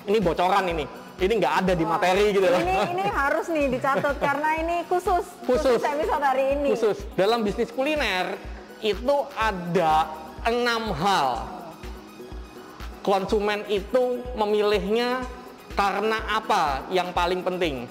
Ini bocoran ini. Ini nggak ada di materi gitu loh. Ini harus nih dicatat karena ini khusus episode hari ini. Khusus. Dalam bisnis kuliner itu ada 6 hal. Konsumen itu memilihnya karena apa yang paling penting.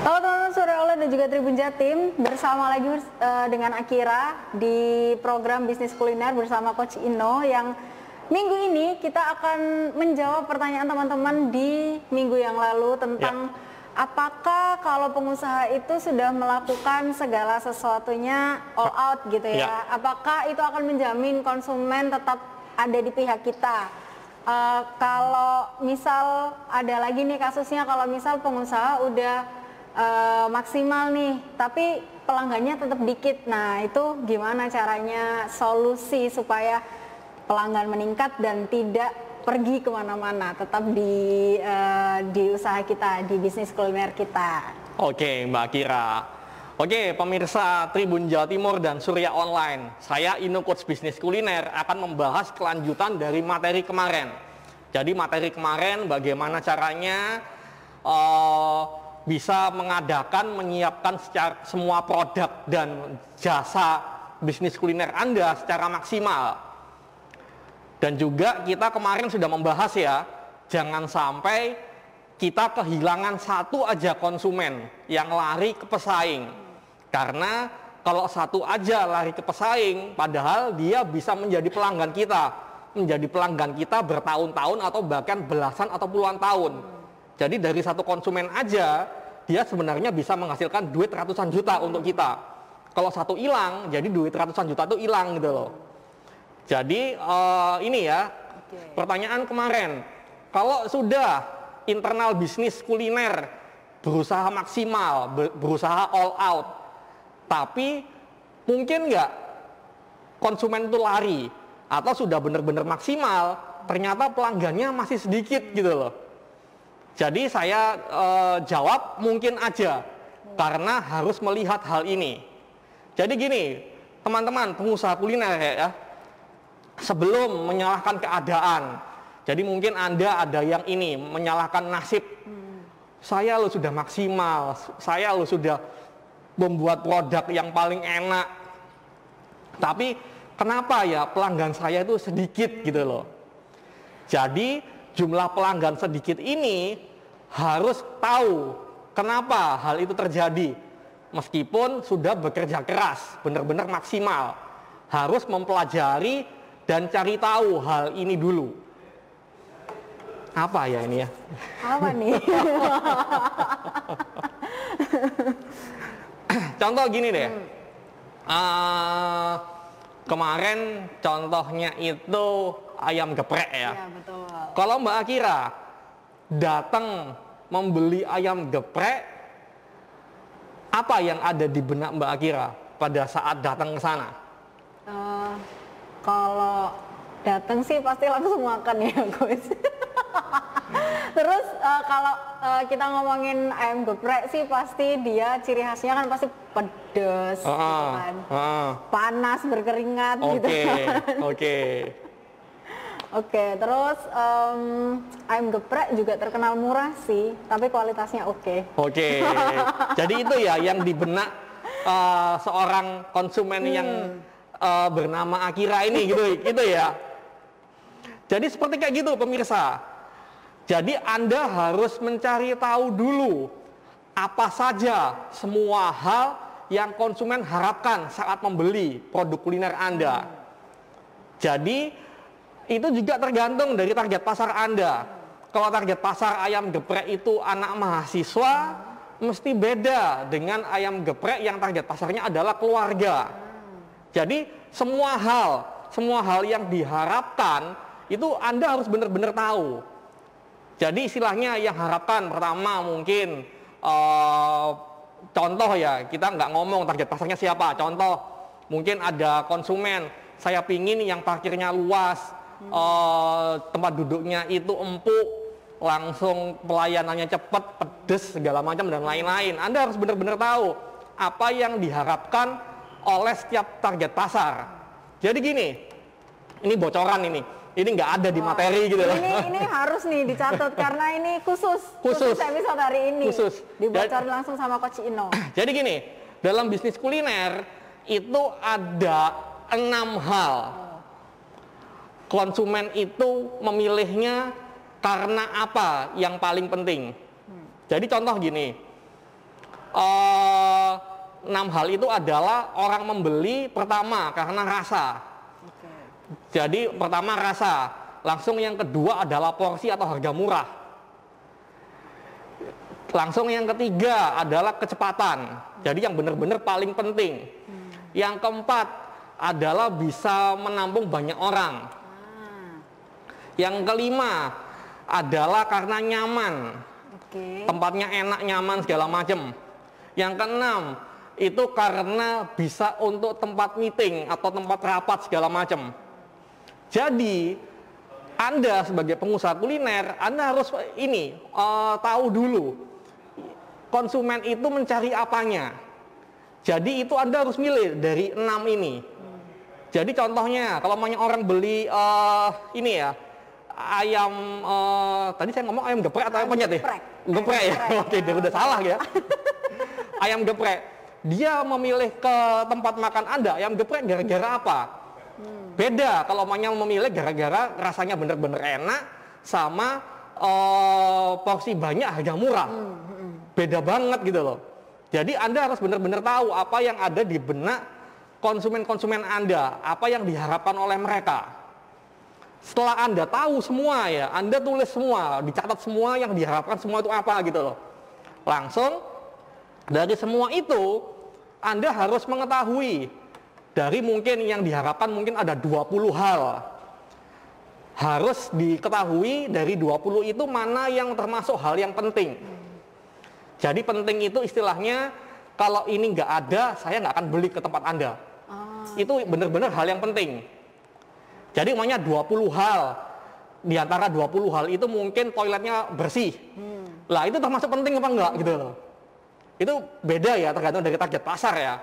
Halo teman-teman Surya Oleh dan juga Tribun Jatim, bersama lagi dengan Akira di program bisnis kuliner bersama Coach Ino, yang minggu ini kita akan menjawab pertanyaan teman-teman di minggu yang lalu tentang apakah kalau pengusaha itu sudah melakukan segala sesuatunya all out gitu ya, apakah itu akan menjamin konsumen tetap ada di pihak kita. Kalau misal ada lagi nih kasusnya, kalau misal pengusaha udah maksimal nih, tapi pelanggannya tetap dikit. Nah, itu gimana caranya solusi supaya pelanggan meningkat dan tidak pergi kemana-mana, tetap di usaha kita, di bisnis kuliner kita. Oke, Mbak Akira. Oke, pemirsa Tribun Jawa Timur dan Surya Online, saya Ino Coach Bisnis Kuliner akan membahas kelanjutan dari materi kemarin. Jadi materi kemarin bagaimana caranya bisa mengadakan, menyiapkan semua produk dan jasa bisnis kuliner Anda secara maksimal. Dan juga kita kemarin sudah membahas ya, jangan sampai kita kehilangan satu aja konsumen yang lari ke pesaing. Karena kalau satu aja lari ke pesaing, padahal dia bisa menjadi pelanggan kita bertahun-tahun atau bahkan belasan atau puluhan tahun. Jadi dari satu konsumen aja, dia sebenarnya bisa menghasilkan duit ratusan juta untuk kita. Kalau satu hilang, jadi duit ratusan juta itu hilang gitu loh. Jadi ini ya, pertanyaan kemarin. Kalau sudah internal bisnis kuliner berusaha maksimal, berusaha all out, tapi mungkin nggak konsumen itu lari, atau sudah benar-benar maksimal, ternyata pelanggannya masih sedikit gitu loh. Jadi saya jawab mungkin aja, karena harus melihat hal ini. Jadi gini, teman-teman pengusaha kuliner ya, sebelum menyalahkan keadaan, jadi mungkin Anda ada yang ini, menyalahkan nasib. Saya lo sudah maksimal, saya lo sudah membuat produk yang paling enak, tapi kenapa ya pelanggan saya itu sedikit gitu loh. Jadi jumlah pelanggan sedikit ini harus tahu kenapa hal itu terjadi. Meskipun sudah bekerja keras, benar-benar maksimal, harus mempelajari dan cari tahu hal ini dulu. Apa ya ini ya? Apa nih? Contoh gini deh. Kemarin contohnya itu ayam geprek ya. Iya, betul. Kalau Mbak Akira datang membeli ayam geprek, apa yang ada di benak Mbak Akira pada saat datang ke sana? Kalau datang sih pasti langsung makan ya, guys. Terus kalau kita ngomongin ayam geprek sih pasti dia ciri khasnya kan pasti pedas, gitu kan. Panas, berkeringat gitu kan. Oke, terus ayam geprek juga terkenal murah sih, tapi kualitasnya oke. Jadi itu ya yang di benak seorang konsumen yang bernama Akira ini gitu ya. Jadi seperti kayak gitu pemirsa. Jadi Anda harus mencari tahu dulu apa saja semua hal yang konsumen harapkan saat membeli produk kuliner Anda. Jadi itu juga tergantung dari target pasar Anda. Kalau target pasar ayam geprek itu anak mahasiswa, mesti beda dengan ayam geprek yang target pasarnya adalah keluarga. Jadi semua hal yang diharapkan itu Anda harus benar-benar tahu. Jadi istilahnya yang harapkan pertama mungkin contoh ya, kita nggak ngomong target pasarnya siapa. Contoh mungkin ada konsumen, saya pingin yang parkirnya luas, tempat duduknya itu empuk, langsung pelayanannya cepat, pedes segala macam dan lain-lain. Anda harus benar-benar tahu apa yang diharapkan oleh setiap target pasar. Jadi gini, ini bocoran ini. Ini nggak ada di materi gitu loh. Ini harus nih dicatat karena ini khusus episode hari ini. Khusus. Dibocorin langsung sama Coach Ino. Jadi gini, dalam bisnis kuliner itu ada 6 hal. Konsumen itu memilihnya karena apa yang paling penting. Jadi contoh gini, 6 hal itu adalah orang membeli pertama karena rasa. Jadi pertama rasa, langsung yang kedua adalah porsi atau harga murah. Langsung yang ketiga adalah kecepatan. Jadi yang benar-benar paling penting. Yang keempat adalah bisa menampung banyak orang. Yang kelima adalah karena nyaman. Tempatnya enak, nyaman, segala macam. Yang keenam itu karena bisa untuk tempat meeting atau tempat rapat segala macam. Jadi Anda sebagai pengusaha kuliner, Anda harus tahu dulu konsumen itu mencari apanya. Jadi itu Anda harus milih dari 6 ini. Jadi contohnya kalau banyak orang beli ayam, tadi saya ngomong ayam geprek atau ayam penyet ya? Geprek ya? Oke, dia udah salah ya. Ayam geprek, dia memilih ke tempat makan Anda, ayam geprek gara-gara apa? Beda kalau memilih gara-gara rasanya benar-benar enak sama porsi banyak harga murah. Beda banget gitu loh. Jadi Anda harus benar-benar tahu apa yang ada di benak konsumen-konsumen Anda, apa yang diharapkan oleh mereka. Setelah Anda tahu semua ya, Anda tulis semua, dicatat semua yang diharapkan semua itu apa gitu loh. Langsung dari semua itu Anda harus mengetahui dari mungkin yang diharapkan mungkin ada 20 hal. Harus diketahui dari 20 itu mana yang termasuk hal yang penting. Jadi penting itu istilahnya kalau ini nggak ada, saya nggak akan beli ke tempat Anda. Itu benar-benar hal yang penting. Jadi namanya 20 hal. Di antara 20 hal itu mungkin toiletnya bersih. Lah itu termasuk penting apa enggak gitu loh. Itu beda ya tergantung dari target pasar ya.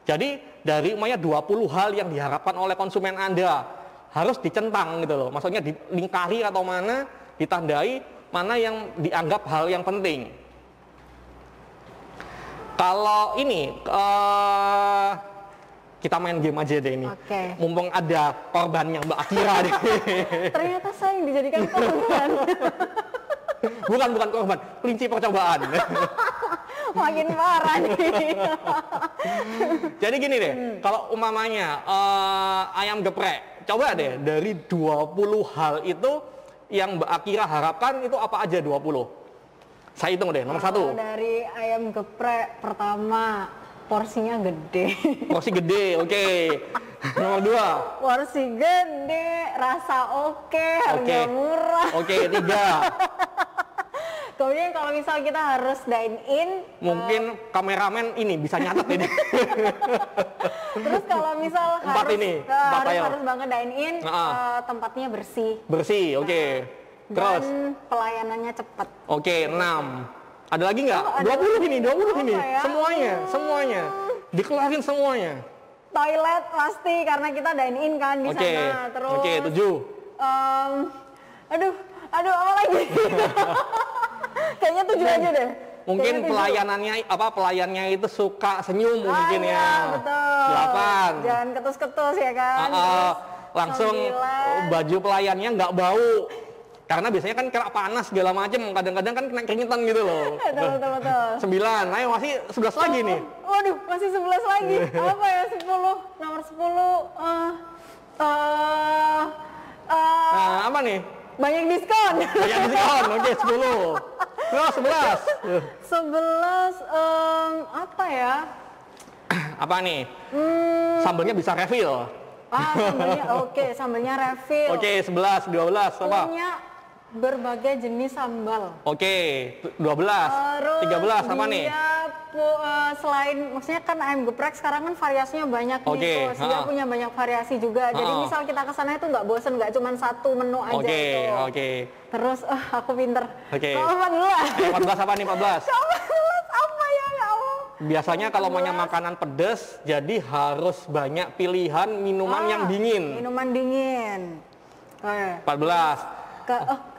Jadi dari namanya 20 hal yang diharapkan oleh konsumen Anda harus dicentang gitu loh. Maksudnya dilingkari atau mana, ditandai mana yang dianggap hal yang penting. Kalau ini kita main game aja deh ini. Mumpung ada korbannya Mbak Akira deh. Ternyata saya yang dijadikan korban. bukan korban, kelinci percobaan. Makin parah nih. Jadi gini deh, kalau umpamanya ayam geprek, coba deh dari 20 hal itu yang Mbak Akira harapkan itu apa aja 20? Saya hitung deh, nomor 1. Dari ayam geprek pertama, porsinya gede. Porsi gede, oke. Nomor 2. Porsi gede, rasa oke, harga murah. Oke, 3. Kemudian kalau misal kita harus dine in, mungkin kameramen ini bisa nyatet ini. Terus kalau misal harus banget dine in, tempatnya bersih. Bersih, oke. Terus dan pelayanannya cepat. Oke, 6. Ada lagi nggak? 20 ini. Ya? Semuanya. Dikeluarin semuanya. Toilet pasti karena kita dine in kan di sana. Terus. Oke, 7. Aduh, apa lagi? Kayaknya 7 aja deh. Mungkin pelayannya itu suka senyum mungkin ya. Betul. 8. Jangan ketus-ketus ya kan. Langsung 9. Baju pelayannya nggak bau. Karena biasanya kan kena panas segala macam, kadang-kadang kan kena keringetan gitu loh. Betul. 9, ayo masih 11 lagi nih. Waduh, masih 11 lagi. Apa ya 10? Nomor 10. Apa nih? Banyak diskon. Oke 10. Terus 11. 11 apa ya? Apa nih? Sambelnya bisa refill. Sambelnya refill. Oke, 11, 12 apa? Punya berbagai jenis sambal. Oke, 12. 13 apa nih? Selain maksudnya kan ayam geprek sekarang kan variasinya banyak nih. Dia punya banyak variasi juga. Jadi misal kita ke sana itu nggak bosen, nggak cuma satu menu aja gitu. Oke. Terus aku pinter. Oke. Apa dulu lah? 14 apa nih 14? 14 apa ya Allah? Biasanya kalau punya makanan pedas, jadi harus banyak pilihan minuman yang dingin. Minuman dingin. Oh, iya. 14.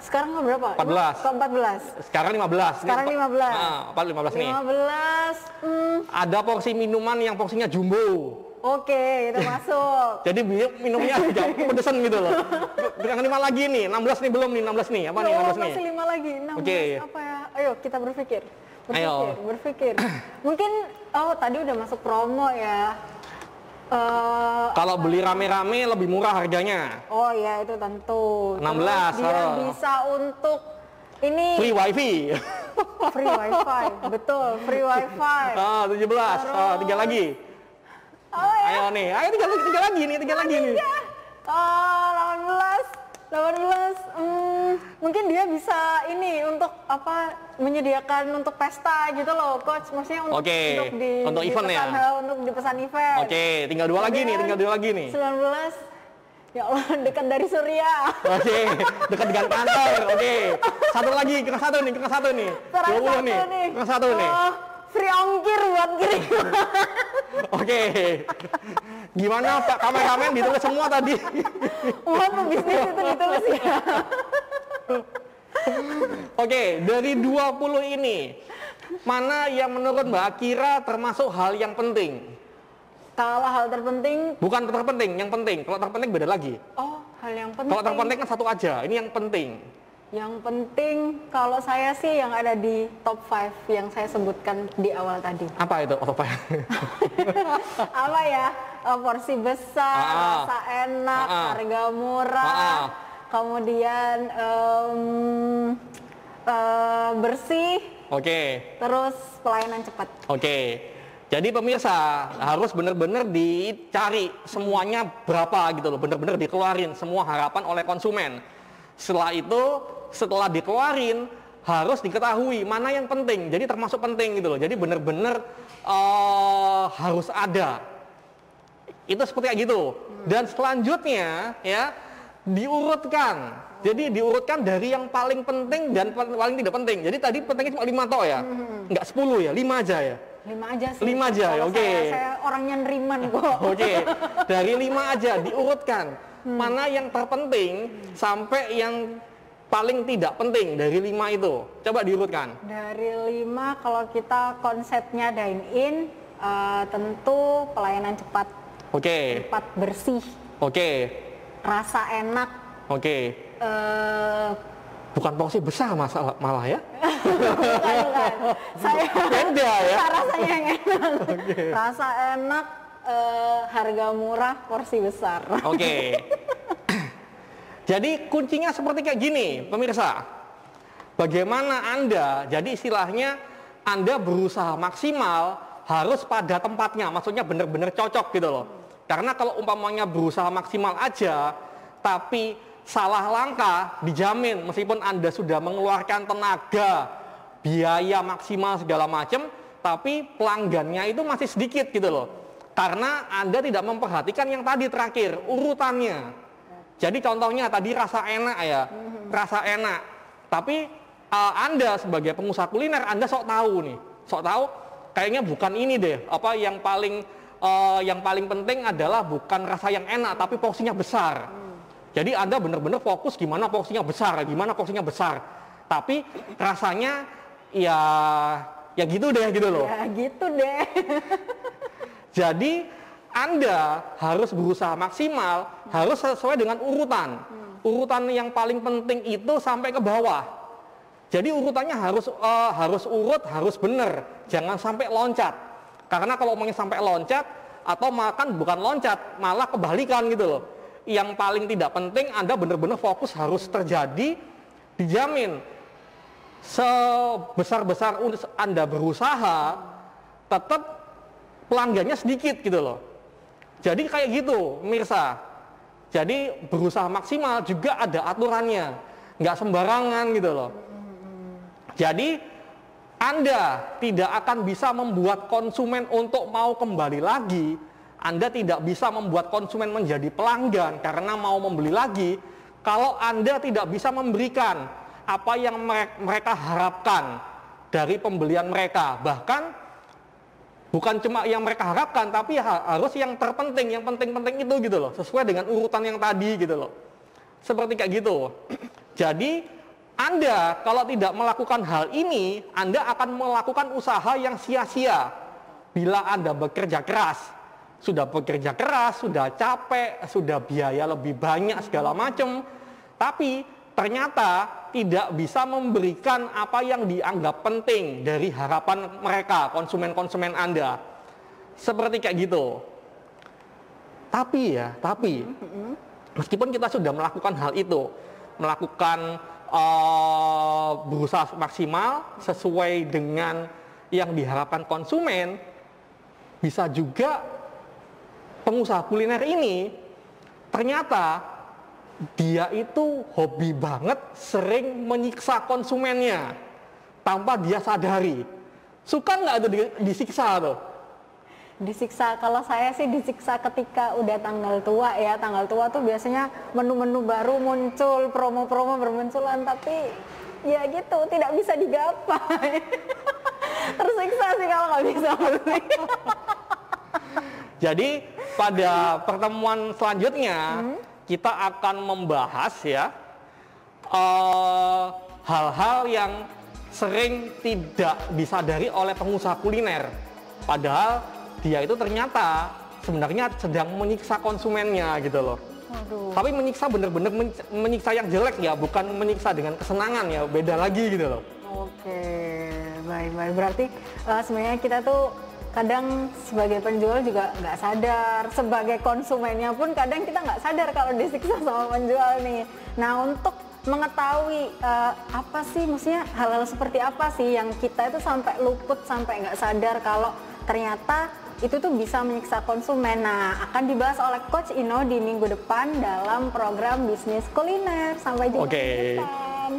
Sekarang berapa? 14. Ke 14. Sekarang 15. Sekarang 15. Nah, apa 15 nih? 15. Ada porsi minuman yang porsinya jumbo. Oke, itu masuk. Jadi minumnya agak kepedesan gitu loh. Yang 5 lagi nih, 16 nih belum nih, 16 nih. Apa nih 16 nih? Masih 5 lagi. 16 Oke. apa ya? Ayo kita berpikir. Ayo. Berpikir. Mungkin tadi udah masuk promo ya. Kalau beli rame-rame lebih murah harganya. Oh ya, itu tentu. 16. Terus dia bisa untuk ini Free wifi. free wifi. Betul, free wifi. 17. Tiga lagi. Oh ya. Ayo nih, ayo tiga lagi nih. 18. Mungkin dia bisa ini untuk menyediakan untuk pesta gitu loh, coach. Maksudnya untuk untuk event ya. Untuk dipesan event. Oke, tinggal dua lagi nih. 19. Ya Allah, dekat dari Surya. Oke, dekat dengan kantor. Oke. Satu lagi, kena satu nih. 20 nih. Kena satu nih. Free ongkir buat kirim. Oke. Gimana Pak kameramen, ditulis semua tadi. Wah, pebisnis itu ditulis ya. Oke, dari 20 ini mana yang menurut Mbak Akira termasuk hal yang penting? Kalau hal terpenting, bukan terpenting, yang penting. Kalau terpenting beda lagi. Oh, hal yang penting. Kalau terpenting kan satu aja, ini yang penting. Yang penting kalau saya sih yang ada di top 5 yang saya sebutkan di awal tadi. Apa itu top 5? Apa ya? Porsi besar, rasa enak, harga murah, kemudian bersih. Oke. Terus pelayanan cepat. Oke. Jadi pemirsa harus benar-benar dicari semuanya berapa gitu loh, benar-benar dikeluarin semua harapan oleh konsumen. Setelah dikeluarin harus diketahui mana yang penting. Jadi termasuk penting gitu loh. Jadi benar-benar harus ada. Itu seperti kayak gitu. Dan selanjutnya ya diurutkan. Jadi diurutkan dari yang paling penting dan paling tidak penting. Jadi tadi pentingnya cuma 5 toh ya. Enggak 10 ya, 5 aja ya. 5 aja sih. 5 aja, oke. Saya orangnya neriman kok. Oke. Dari 5 aja diurutkan. Mana yang terpenting sampai yang paling tidak penting dari 5 itu. Coba diurutkan. Dari 5 kalau kita konsepnya dine in, tentu pelayanan cepat. Oke. Cepat bersih. Oke. Rasa enak. Oke. Bukan porsi besar malah ya? Bukan. Saya beda ya. Rasanya yang enak. Okay. Rasa enak, harga murah, porsi besar. Oke. Jadi kuncinya seperti kayak gini, pemirsa. Bagaimana Anda, jadi istilahnya Anda berusaha maksimal harus pada tempatnya, maksudnya benar-benar cocok gitu loh. Karena kalau umpamanya berusaha maksimal aja, tapi salah langkah, dijamin meskipun Anda sudah mengeluarkan tenaga, biaya maksimal segala macam, tapi pelanggannya itu masih sedikit gitu loh. Karena Anda tidak memperhatikan yang tadi terakhir, urutannya. Jadi contohnya tadi rasa enak ya, rasa enak. Tapi Anda sebagai pengusaha kuliner, Anda sok tahu nih, sok tahu kayaknya bukan ini deh. Apa yang paling penting adalah bukan rasa yang enak, tapi porsinya besar. Jadi Anda benar-benar fokus gimana porsinya besar. Tapi rasanya ya gitu deh gitu loh. Ya gitu deh. Jadi Anda harus berusaha maksimal, harus sesuai dengan urutan. Urutan yang paling penting itu sampai ke bawah. Jadi urutannya harus urut, harus benar. Jangan sampai loncat. Karena kalau mau sampai loncat atau makan bukan loncat, malah kebalikan gitu loh. Yang paling tidak penting Anda benar-benar fokus harus terjadi, dijamin. Sebesar-besar Anda berusaha, tetap pelanggannya sedikit gitu loh. Jadi kayak gitu, pemirsa. Jadi berusaha maksimal juga ada aturannya, nggak sembarangan gitu loh. Jadi Anda tidak akan bisa membuat konsumen untuk mau kembali lagi. Anda tidak bisa membuat konsumen menjadi pelanggan karena mau membeli lagi. Kalau Anda tidak bisa memberikan apa yang mereka harapkan dari pembelian mereka, bahkan bukan cuma yang mereka harapkan, tapi harus yang terpenting, yang penting-penting itu gitu loh, sesuai dengan urutan yang tadi gitu loh. Seperti kayak gitu. Jadi Anda kalau tidak melakukan hal ini, Anda akan melakukan usaha yang sia-sia. Bila Anda bekerja keras, sudah bekerja keras, sudah capek, sudah biaya lebih banyak segala macam, tapi ternyata tidak bisa memberikan apa yang dianggap penting dari harapan mereka, konsumen-konsumen Anda. Seperti kayak gitu. Tapi meskipun kita sudah melakukan hal itu, melakukan berusaha maksimal sesuai dengan yang diharapkan konsumen, bisa juga pengusaha kuliner ini ternyata dia itu hobi banget sering menyiksa konsumennya tanpa dia sadari. Suka nggak tuh disiksa tuh? Disiksa, kalau saya sih disiksa ketika udah tanggal tua ya. Tanggal tua tuh biasanya menu-menu baru muncul, promo-promo bermunculan, tapi ya gitu, tidak bisa digapai. Tersiksa sih kalau nggak bisa beli. Jadi pada pertemuan selanjutnya kita akan membahas ya hal-hal yang sering tidak disadari oleh pengusaha kuliner. Padahal dia itu ternyata sebenarnya sedang menyiksa konsumennya gitu loh. Waduh. Tapi menyiksa bener-bener menyiksa yang jelek ya, bukan menyiksa dengan kesenangan ya, beda lagi gitu loh. Oke, baik-baik. Berarti sebenarnya kita tuh kadang sebagai penjual juga nggak sadar, sebagai konsumennya pun kadang kita nggak sadar kalau disiksa sama penjual nih. Nah, untuk mengetahui apa sih, maksudnya hal-hal seperti apa sih yang kita itu sampai luput, sampai nggak sadar kalau ternyata itu tuh bisa menyiksa konsumen. Nah, akan dibahas oleh Coach Ino di minggu depan dalam program Bisnis Kuliner. Sampai jumpa minggu depan.